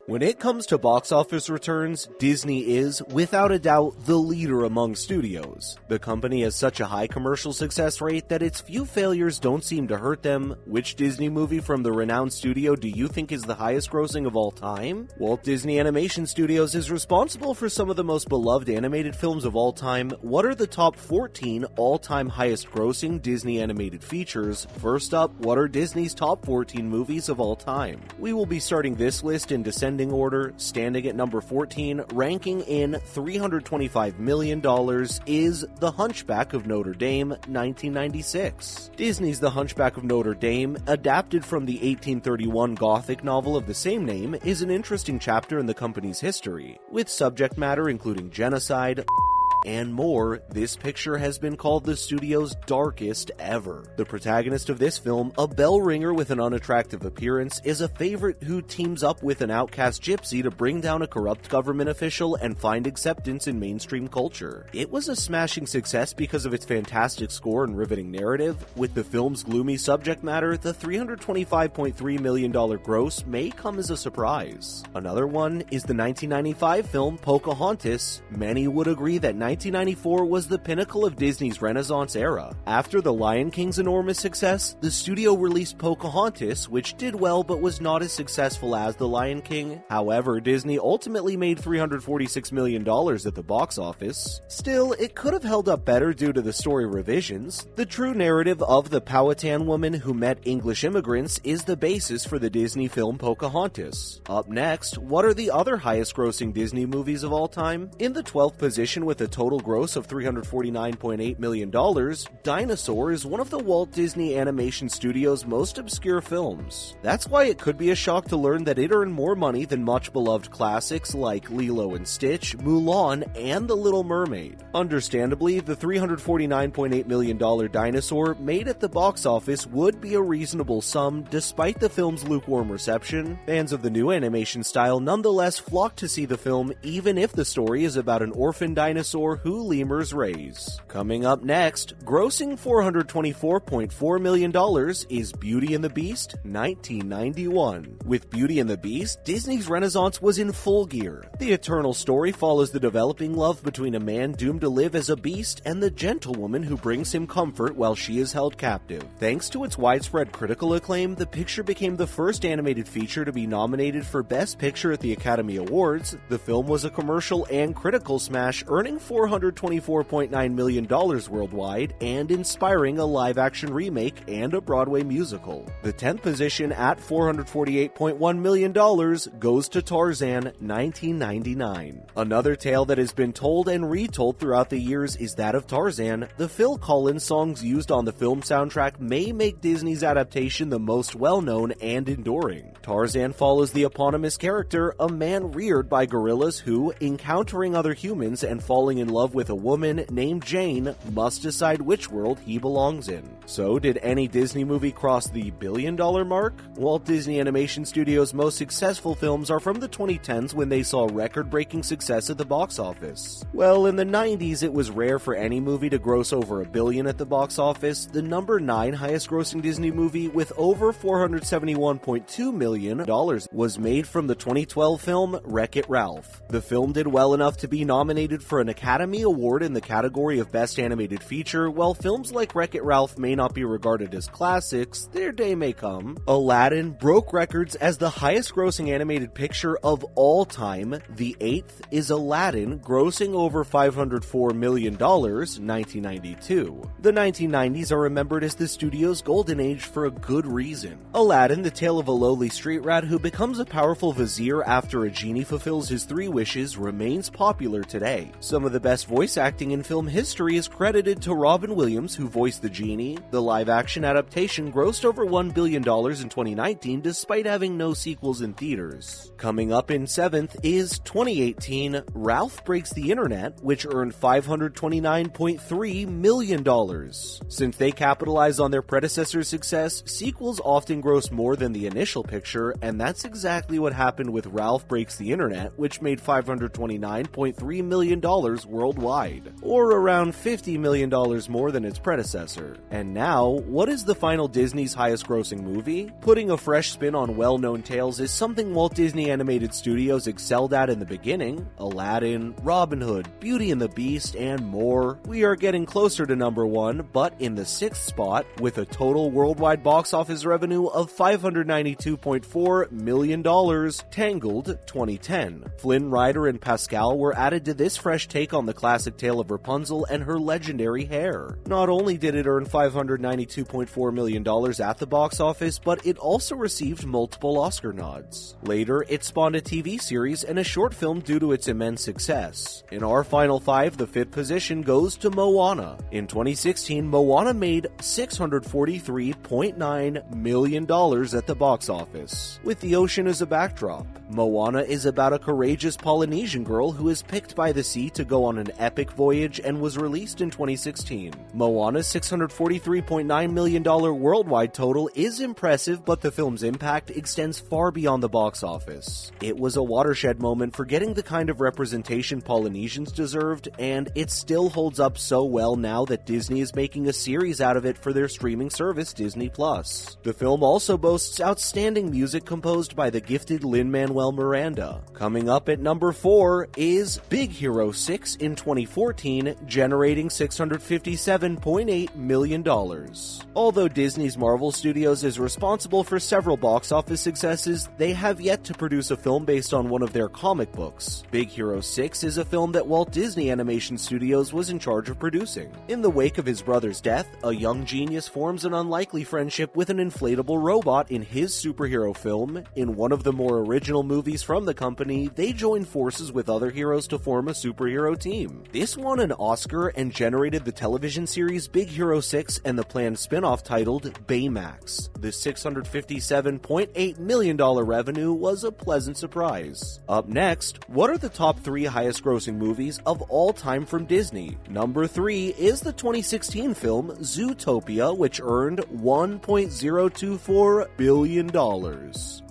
When it comes to box office returns, Disney is, without a doubt, the leader among studios. The company has such a high commercial success rate that its few failures don't seem to hurt them. Which Disney movie from the renowned studio do you think is the highest grossing of all time? Walt Disney Animation Studios is responsible for some of the most beloved animated films of all time. What are the top 14 all-time highest grossing Disney animated features? First up, what are Disney's top 14 movies of all time? We will be starting this list in descending order. Standing at number 14, ranking in $325 million, is The Hunchback of Notre Dame, 1996. Disney's The Hunchback of Notre Dame, adapted from the 1831 Gothic novel of the same name, is an interesting chapter in the company's history. With subject matter including genocide, and more, this picture has been called the studio's darkest ever. The protagonist of this film, a bell ringer with an unattractive appearance, is a favorite who teams up with an outcast gypsy to bring down a corrupt government official and find acceptance in mainstream culture. It was a smashing success because of its fantastic score and riveting narrative. With the film's gloomy subject matter, the $325.3 million gross may come as a surprise. Another one is the 1995 film Pocahontas. Many would agree that 1994 was the pinnacle of Disney's Renaissance era. After The Lion King's enormous success, the studio released Pocahontas, which did well but was not as successful as The Lion King. However, Disney ultimately made $346 million at the box office. Still, it could have held up better due to the story revisions. The true narrative of the Powhatan woman who met English immigrants is the basis for the Disney film Pocahontas. Up next, what are the other highest grossing Disney movies of all time? In the 12th position with a total gross of $349.8 million, Dinosaur is one of the Walt Disney Animation Studios' most obscure films. That's why it could be a shock to learn that it earned more money than much-beloved classics like Lilo and Stitch, Mulan, and The Little Mermaid. Understandably, the $349.8 million Dinosaur made at the box office would be a reasonable sum despite the film's lukewarm reception. Fans of the new animation style nonetheless flock to see the film even if the story is about an orphan dinosaur who lemurs raise. Coming up next, grossing $424.4 million is Beauty and the Beast, 1991. With Beauty and the Beast, Disney's Renaissance was in full gear. The eternal story follows the developing love between a man doomed to live as a beast and the gentlewoman who brings him comfort while she is held captive. Thanks to its widespread critical acclaim, the picture became the first animated feature to be nominated for Best Picture at the Academy Awards. The film was a commercial and critical smash, earning $424.9 million worldwide and inspiring a live-action remake and a Broadway musical. The 10th position at $448.1 million goes to Tarzan, 1999. Another tale that has been told and retold throughout the years is that of Tarzan. The Phil Collins songs used on the film soundtrack may make Disney's adaptation the most well-known and enduring. Tarzan follows the eponymous character, a man reared by gorillas who, encountering other humans and falling in love with a woman named Jane, must decide which world he belongs in. So, did any Disney movie cross the billion-dollar mark? Walt Disney Animation Studios' most successful films are from the 2010s when they saw record-breaking success at the box office. Well, in the 90s, it was rare for any movie to gross over $1 billion at the box office. The number 9 highest-grossing Disney movie with over $471.2 million was made from the 2012 film Wreck-It Ralph. The film did well enough to be nominated for an Academy Award in the category of Best Animated Feature. While films like Wreck-It Ralph may not be regarded as classics, their day may come. Aladdin broke records as the highest-grossing animated picture of all time. The 8th is Aladdin, grossing over $504 million, 1992. The 1990s are remembered as the studio's golden age for a good reason. Aladdin, the tale of a lowly street rat who becomes a powerful vizier after a genie fulfills his 3 wishes, remains popular today. Some of the best voice acting in film history is credited to Robin Williams, who voiced the genie. The live-action adaptation grossed over $1 billion in 2019 despite having no sequels in theaters. Coming up in 7th is 2018 Ralph Breaks the Internet, which earned $529.3 million. Since they capitalized on their predecessor's success, sequels often gross more than the initial picture, and that's exactly what happened with Ralph Breaks the Internet, which made $529.3 million worldwide, or around $50 million more than its predecessor. And now, what is the final Disney's highest-grossing movie? Putting a fresh spin on well-known tales is something Walt Disney Animated Studios excelled at in the beginning. Aladdin, Robin Hood, Beauty and the Beast, and more. We are getting closer to number one, but in the sixth spot, with a total worldwide box office revenue of $592.4 million, Tangled 2010. Flynn Rider and Pascal were added to this fresh take on the classic tale of Rapunzel and her legendary hair. Not only did it earn $592.4 million at the box office, but it also received multiple Oscar nods. Later, it spawned a TV series and a short film due to its immense success. In our final five, the fifth position goes to Moana. In 2016, Moana made $643.9 million at the box office. With the ocean as a backdrop, Moana is about a courageous Polynesian girl who is picked by the sea to go on an epic voyage and was released in 2016. Moana's $643.9 million worldwide total is impressive, but the film's impact extends far beyond the box office. It was a watershed moment for getting the kind of representation Polynesians deserved, and it still holds up so well now that Disney is making a series out of it for their streaming service Disney+. The film also boasts outstanding music composed by the gifted Lin-Manuel Miranda. Coming up at number 4 is Big Hero 6 in 2014, generating $657.8 million. Although Disney's Marvel Studios is responsible for several box office successes, they have yet to produce a film based on one of their comic books. Big Hero 6 is a film that Walt Disney Animation Studios was in charge of producing. In the wake of his brother's death, a young genius forms an unlikely friendship with an inflatable robot in his superhero film. In one of the more original movies from the company, they join forces with other heroes to form a superhero team. This won an Oscar and generated the television series Big Hero 6 and the planned spin-off titled Baymax. The $657.8 million revenue was a pleasant surprise. Up next, what are the top 3 highest-grossing movies of all time from Disney? Number 3 is the 2016 film Zootopia, which earned $1.024 billion.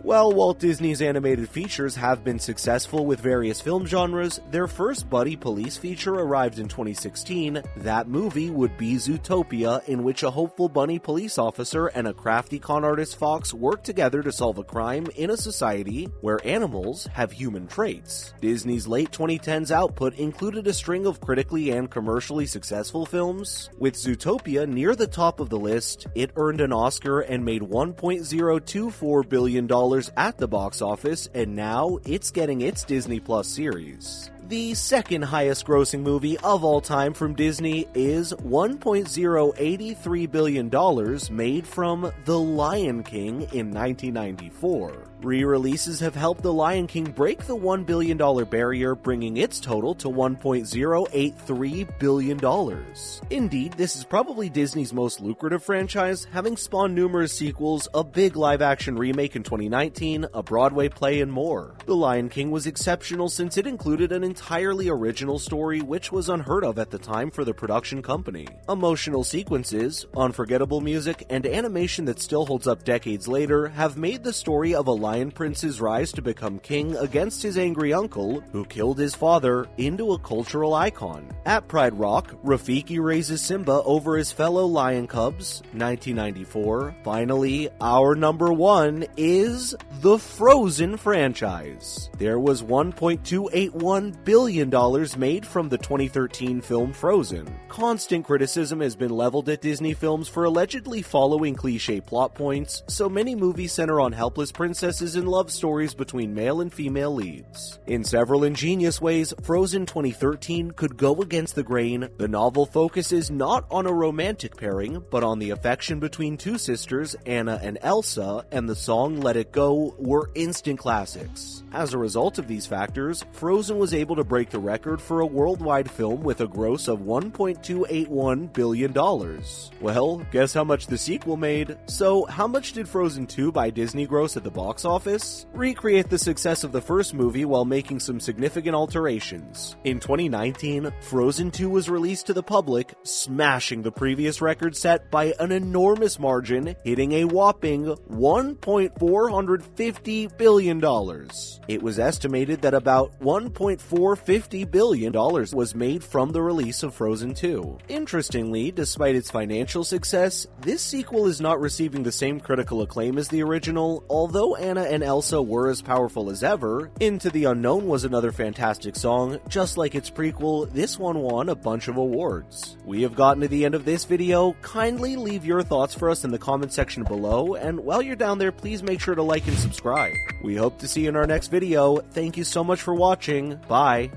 While Walt Disney's animated features have been successful with various film genres, their first buddy police feature arrived in 2016. That movie would be Zootopia, in which a hopeful bunny police officer and a crafty con artist fox work together to solve a crime in a society where animals have human traits. Disney's late 2010s output included a string of critically and commercially successful films. With Zootopia near the top of the list, it earned an Oscar and made $1.024 billion at the box office, and now it's getting its Disney Plus series. The second highest grossing movie of all time from Disney is $1.083 billion made from The Lion King in 1994. Re-releases have helped The Lion King break the $1 billion barrier, bringing its total to $1.083 billion. Indeed, this is probably Disney's most lucrative franchise, having spawned numerous sequels, a big live-action remake in 2019, a Broadway play, and more. The Lion King was exceptional since it included an entirely original story which was unheard of at the time for the production company. Emotional sequences, unforgettable music, and animation that still holds up decades later have made the story of a lion prince's rise to become king against his angry uncle, who killed his father, into a cultural icon. At Pride Rock, Rafiki raises Simba over his fellow lion cubs, 1994. Finally, our number 1 is the Frozen franchise. There was $1.281 billion made from the 2013 film Frozen. Constant criticism has been leveled at Disney films for allegedly following cliché plot points, so many movies center on helpless princesses and love stories between male and female leads. In several ingenious ways, Frozen 2013 could go against the grain. The novel focuses not on a romantic pairing, but on the affection between two sisters, Anna and Elsa, and the song Let It Go were instant classics. As a result of these factors, Frozen was able to break the record for a worldwide film with a gross of $1.281 billion. Well, guess how much the sequel made? So, how much did Frozen 2 by Disney gross at the box box office? Recreate the success of the first movie while making some significant alterations. In 2019, Frozen 2 was released to the public, smashing the previous record set by an enormous margin, hitting a whopping $1.450 billion. It was estimated that about $1.450 billion was made from the release of Frozen 2. Interestingly, despite its financial success, this sequel is not receiving the same critical acclaim as the original. Although Anna and Elsa were as powerful as ever, Into the Unknown was another fantastic song. Just like its prequel, this one won a bunch of awards. We have gotten to the end of this video. Kindly leave your thoughts for us in the comment section below, and while you're down there, please make sure to like and subscribe. We hope to see you in our next video. Thank you so much for watching. Bye.